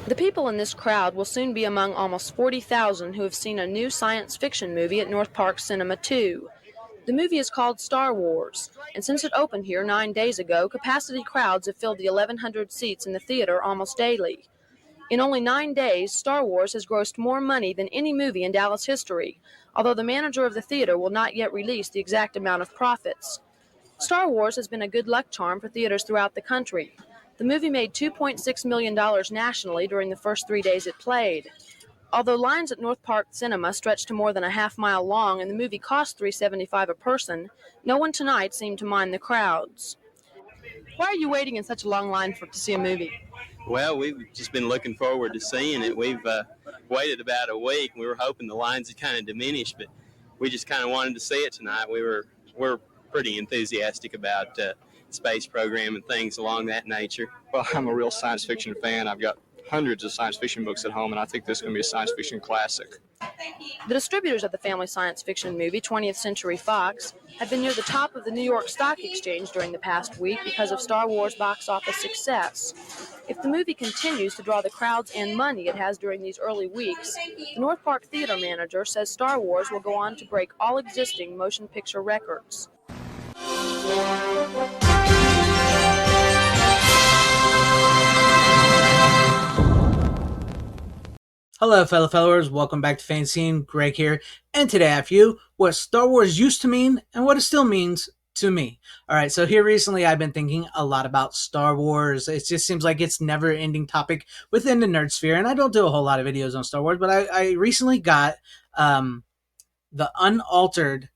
The people in this crowd will soon be among almost 40,000 who have seen a new science fiction movie at North Park Cinema 2. The movie is called Star Wars, and since it opened here 9 days ago, capacity crowds have filled the 1,100 seats in the theater almost daily. In only 9 days, Star Wars has grossed more money than any movie in Dallas history, although the manager of the theater will not yet release the exact amount of profits. Star Wars has been a good luck charm for theaters throughout the country. The movie made $2.6 million nationally during the first 3 days it played. Although lines at North Park Cinema stretched to more than a half-mile long and the movie cost $3.75 a person, no one tonight seemed to mind the crowds. Why are you waiting in such a long line to see a movie? Well, we've just been looking forward to seeing it. We've waited about a week. We were hoping the lines had kind of diminished, but we just kind of wanted to see it tonight. We're pretty enthusiastic about space program and things along that nature. Well, I'm a real science fiction fan. I've got hundreds of science fiction books at home, and I think this is going to be a science fiction classic. The distributors of the family science fiction movie, 20th Century Fox, have been near the top of the New York Stock Exchange during the past week because of Star Wars box office success. If the movie continues to draw the crowds and money it has during these early weeks, the North Park theater manager says Star Wars will go on to break all existing motion picture records. Hello, fellow followers. Welcome back to FanZcene. Greg here, and today I have for you what Star Wars used to mean and what it still means to me. All right, so here recently I've been thinking a lot about Star Wars. It just seems like it's never-ending topic within the nerd sphere, and I don't do a whole lot of videos on Star Wars, but I recently got the unaltered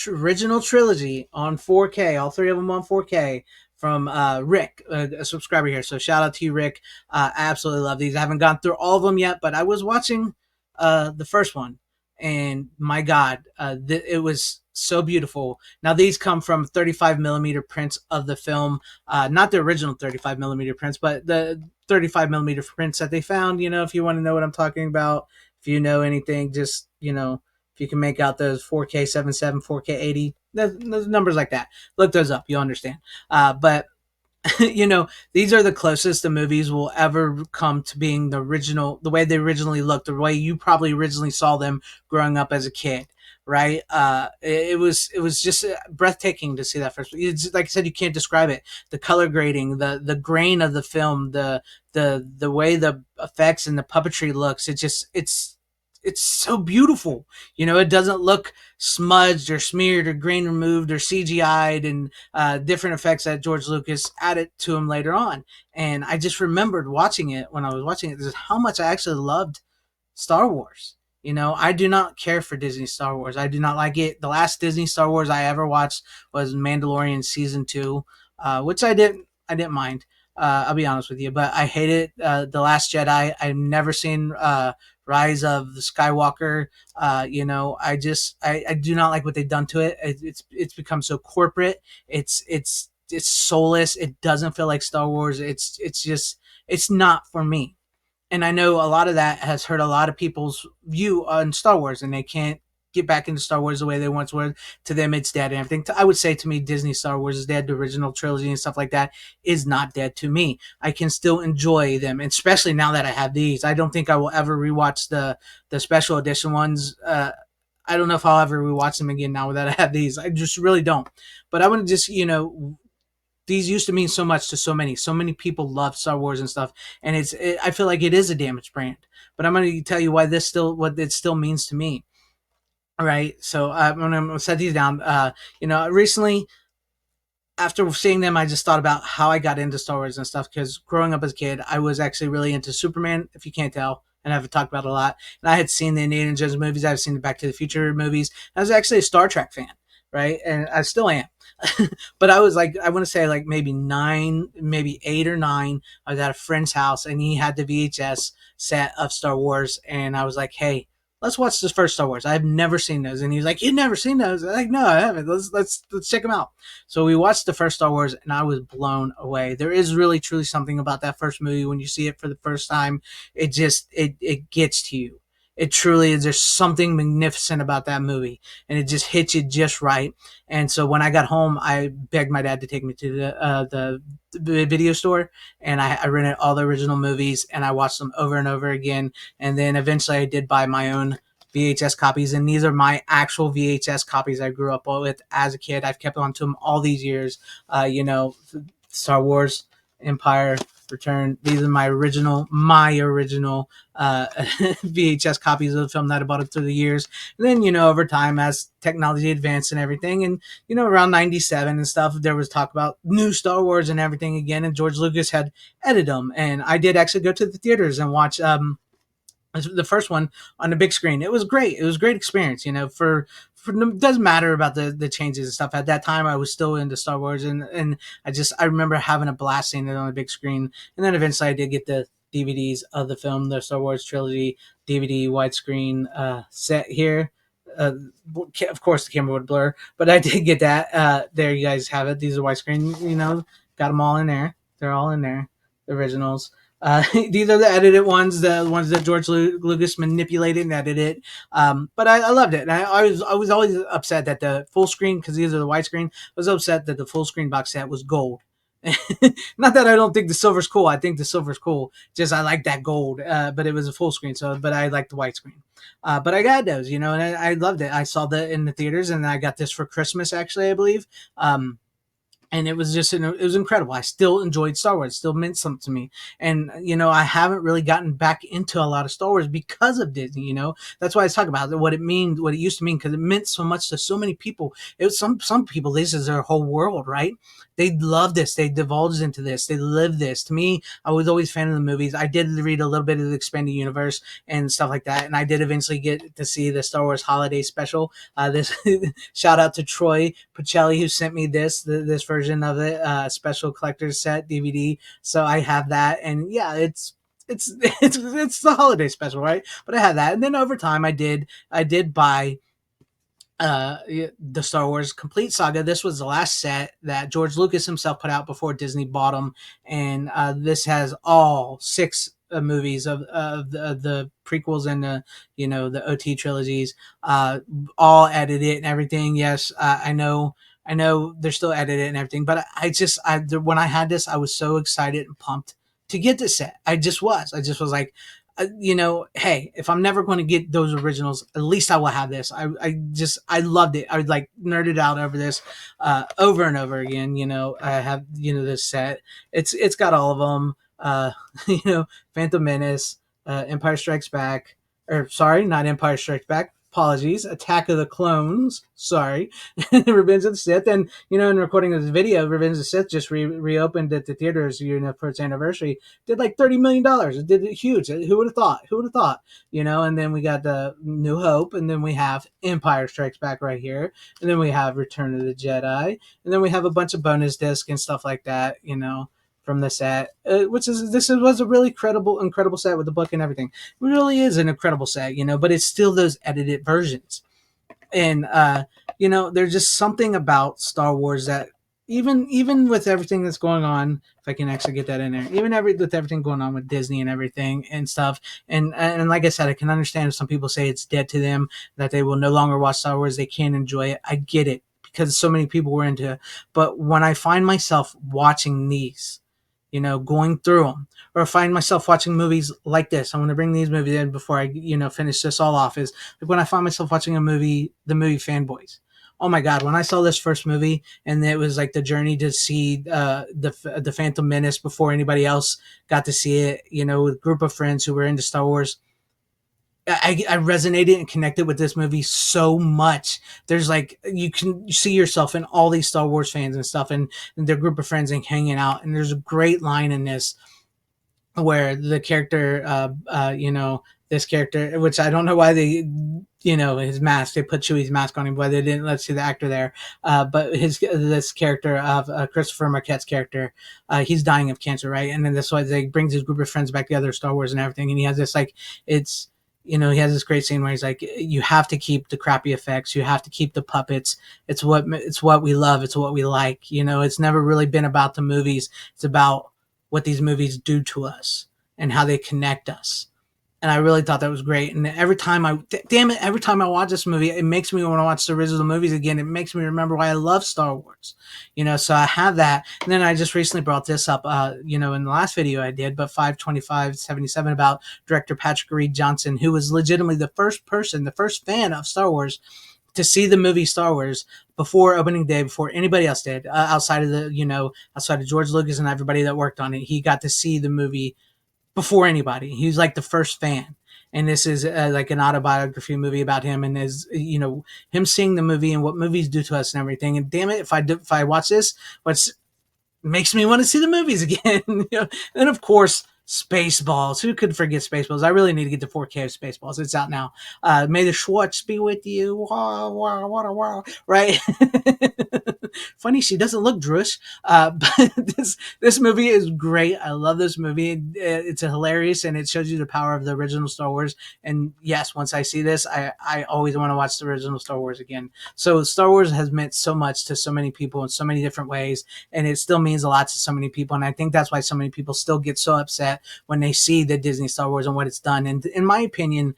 original trilogy on 4K, all three of them on 4K, from Rick, a subscriber here. So shout out to you, Rick. I absolutely love these. I haven't gone through all of them yet, but I was watching the first one, and my God, it was so beautiful. Now, these come from 35 millimeter prints of the film, not the original 35 millimeter prints, but the 35 millimeter prints that they found. You know, if you want to know what I'm talking about, if you know anything, just, you know, if you can make out those 4K 77, 4K 80, those numbers like that, look those up. You'll understand. But you know, these are the closest the movies will ever come to being the original, the way they originally looked, the way you probably originally saw them growing up as a kid, right? It was just breathtaking to see that first. It's, like I said, you can't describe it. The color grading, the grain of the film, the way the effects and the puppetry looks. It's so beautiful. You know, it doesn't look smudged or smeared or grain removed or CGI'd, and different effects that George Lucas added to him later on. And I just remembered watching it when I was watching it, just how much I actually loved Star Wars. You know, I do not care for Disney Star Wars. I do not like it. The last Disney Star Wars I ever watched was Mandalorian Season 2, which I didn't mind. I'll be honest with you, but I hated The Last Jedi. I've never seen Rise of the Skywalker. You know, I do not like what they've done to it. It's become so corporate. It's soulless. It doesn't feel like Star Wars. It's not for me. And I know a lot of that has hurt a lot of people's view on Star Wars, and they can't get back into Star Wars the way they once were. To them, it's dead and everything. I would say, to me, Disney Star Wars is dead. The original trilogy and stuff like that is not dead to me. I can still enjoy them, and especially now that I have these. I don't think I will ever rewatch the special edition ones. I don't know if I'll ever rewatch them again now that I have these. I just really don't. But I want to just, you know, these used to mean so much to so many. So many people love Star Wars and stuff, and I feel like it is a damaged brand. But I'm going to tell you what it still means to me. All right, so I'm going to set these down. You know, recently, after seeing them, I just thought about how I got into Star Wars and stuff, because growing up as a kid, I was actually really into Superman, if you can't tell, and I've talked about it a lot. And I had seen the Indiana Jones movies. I've seen the Back to the Future movies. I was actually a Star Trek fan, right? And I still am. But I was like, I want to say like maybe 9, maybe 8 or 9. I was at a friend's house, and he had the VHS set of Star Wars, and I was like, hey, let's watch this first Star Wars. I've never seen those. And he's like, you've never seen those? I'm like, no, I haven't. Let's check them out. So we watched the first Star Wars, and I was blown away. There is really, truly something about that first movie when you see it for the first time. It gets to you. It truly is. There's something magnificent about that movie, and it just hits you just right. And so when I got home, I begged my dad to take me to the video store, and I rented all the original movies, and I watched them over and over again. And then eventually, I did buy my own VHS copies, and these are my actual VHS copies I grew up with as a kid. I've kept on to them all these years. Star Wars, Empire, Return. These are my original VHS copies of the film that I bought through the years. And then, over time, as technology advanced and everything, and, around 97 and stuff, there was talk about new Star Wars and everything again, and George Lucas had edited them. And I did actually go to the theaters and watch the first one on the big screen. It was great. It was a great experience, it doesn't matter about the changes and stuff. At that time, I was still into Star Wars, and I remember having a blast seeing it on the big screen. And then eventually I did get the DVDs of the film, the Star Wars trilogy DVD widescreen set here. Of course, the camera would blur, but I did get that. There, you guys have it. These are widescreen. Got them all in there. They're all in there. The originals. These are the edited ones, the ones that George Lucas manipulated and edited. But I loved it. And I was always upset that the full screen, because these are the widescreen, I was upset that the full screen box set was gold. Not that I don't think the silver's cool. I think the silver's cool. Just I like that gold. But it was a full screen, but I like the widescreen. But I got those, and I loved it. I saw that in the theaters, and I got this for Christmas, actually, I believe. And it was it was incredible. I still enjoyed Star Wars. It still meant something to me. And, I haven't really gotten back into a lot of Star Wars because of Disney, That's why I was talking about what it used to mean, because it meant so much to so many people. It was some people, this is their whole world, right? They love this. They divulged into this. They live this. To me, I was always a fan of the movies. I did read a little bit of the expanded universe and stuff like that. And I did eventually get to see the Star Wars holiday special. This shout out to Troy Pacelli, who sent me this version of it, special collector's set DVD. So I have that, and yeah, it's the holiday special, right? But I had that, and then over time, I did buy the Star Wars complete saga. This was the last set that George Lucas himself put out before Disney bought them, and this has all 6 movies of the prequels and the OT trilogies, all edited and everything. Yes, I know they're still edited and everything, but when I had this, I was so excited and pumped to get this set. I just was like, hey, if I'm never going to get those originals, at least I will have this. I loved it. I would like nerded out over this, over and over again. I have, this set. It's got all of them. Phantom Menace, Empire Strikes Back, or sorry, not Empire Strikes Back. Apologies, Attack of the Clones. Sorry, Revenge of the Sith, and in recording of this video, Revenge of the Sith just reopened at the theaters, for its anniversary. Did like $30 million. It did huge. Who would have thought? And then we got the New Hope, and then we have Empire Strikes Back right here, and then we have Return of the Jedi, and then we have a bunch of bonus discs and stuff like that. From the set, this was a really incredible set with the book and everything. It really is an incredible set, but it's still those edited versions. And there's just something about Star Wars that even with everything that's going on, if I can actually get that in there, with everything going on with Disney and everything and stuff, and like I said, I can understand if some people say it's dead to them, that they will no longer watch Star Wars, they can't enjoy it. I get it, because so many people were into it. But when I find myself watching these, going through them, or find myself watching movies like this. I want to bring these movies in before I, finish this all off. Is like when I find myself watching the movie Fanboys. Oh my God, when I saw this first movie, and it was like the journey to see the Phantom Menace before anybody else got to see it, with a group of friends who were into Star Wars. I resonated and connected with this movie so much. There's like, you can see yourself in all these Star Wars fans and stuff, and their group of friends and hanging out. And there's a great line in this where the character, this character, which I don't know why they, his mask, they put Chewie's mask on him, why they didn't, let's see the actor there. But this character of Christopher Marquette's character, he's dying of cancer, right? And then this way they brings his group of friends back together, Star Wars and everything. And he has this he has this great scene where he's like, you have to keep the crappy effects. You have to keep the puppets. It's what we love. It's what we like. It's never really been about the movies. It's about what these movies do to us and how they connect us. and I really thought that was great. And every time every time I watch this movie, it makes me want to watch the original movies again. It makes me remember why I love Star Wars, so I have that. And then I just recently brought this up, in the last video I did, but 52577, about director Patrick Reed Johnson, who was legitimately the first fan of Star Wars to see the movie Star Wars before opening day, before anybody else did, outside of George Lucas and everybody that worked on it. He got to see the movie before anybody. He was like the first fan. And this is like an autobiography movie about him, and him seeing the movie and what movies do to us and everything. And damn it, if I watch this, what's makes me want to see the movies again. And of course, Spaceballs. Who could forget Spaceballs? I really need to get the 4K of Spaceballs. It's out now. May the Schwartz be with you. Wah, wah, wah, wah, right? Funny, she doesn't look Drush. But this movie is great. I love this movie. It's hilarious, and it shows you the power of the original Star Wars. And yes, once I see this, I always want to watch the original Star Wars again. So Star Wars has meant so much to so many people in so many different ways, and it still means a lot to so many people. And I think that's why so many people still get so upset when they see the Disney Star Wars and what it's done. And in my opinion,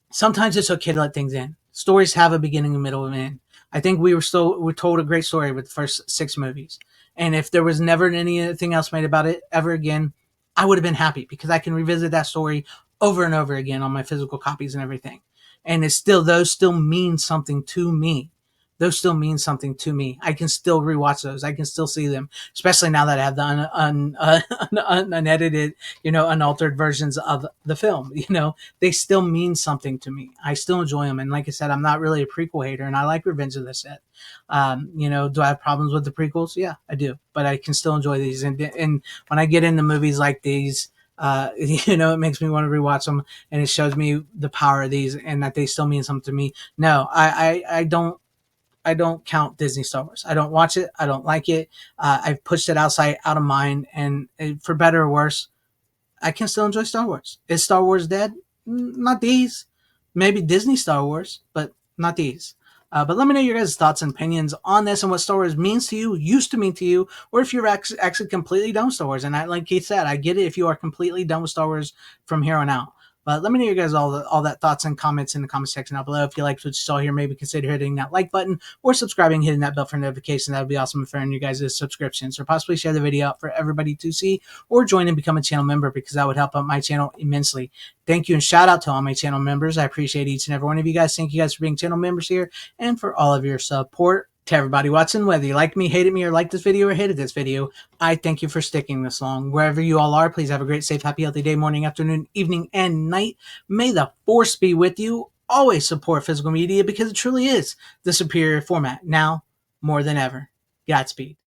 sometimes it's okay to let things in. Stories have a beginning, a middle, and an end. I think we're told a great story with the first 6 movies. And if there was never anything else made about it ever again, I would have been happy, because I can revisit that story over and over again on my physical copies and everything. And those still mean something to me. Those still mean something to me. I can still rewatch those. I can still see them, especially now that I have the unedited, unaltered versions of the film. They still mean something to me. I still enjoy them. And like I said, I'm not really a prequel hater, and I like Revenge of the Sith. Do I have problems with the prequels? Yeah, I do. But I can still enjoy these. And when I get into movies like these, it makes me want to rewatch them, and it shows me the power of these and that they still mean something to me. No, I don't count Disney Star Wars. I don't watch it. I don't like it. I've pushed it out of mind, and for better or worse, I can still enjoy Star Wars. Is Star Wars dead? Not these. Maybe Disney Star Wars, but not these. But let me know your guys' thoughts and opinions on this, and what Star Wars means to you, used to mean to you, or if you're actually completely done with Star Wars. And like Keith said, I get it if you are completely done with Star Wars from here on out. But let me know your guys all that thoughts and comments in the comment section down below. If you liked what you saw here, maybe consider hitting that like button or subscribing, hitting that bell for notifications. That would be awesome if earning you guys' subscriptions, or possibly share the video out for everybody to see, or join and become a channel member, because that would help out my channel immensely. Thank you, and shout out to all my channel members. I appreciate each and every one of you guys. Thank you guys for being channel members here and for all of your support. To everybody watching, whether you like me, hated me, or liked this video or hated this video, I thank you for sticking this long. Wherever you all are, please have a great, safe, happy, healthy day, morning, afternoon, evening, and night. May the Force be with you. Always support physical media, because it truly is the superior format, now more than ever. Godspeed.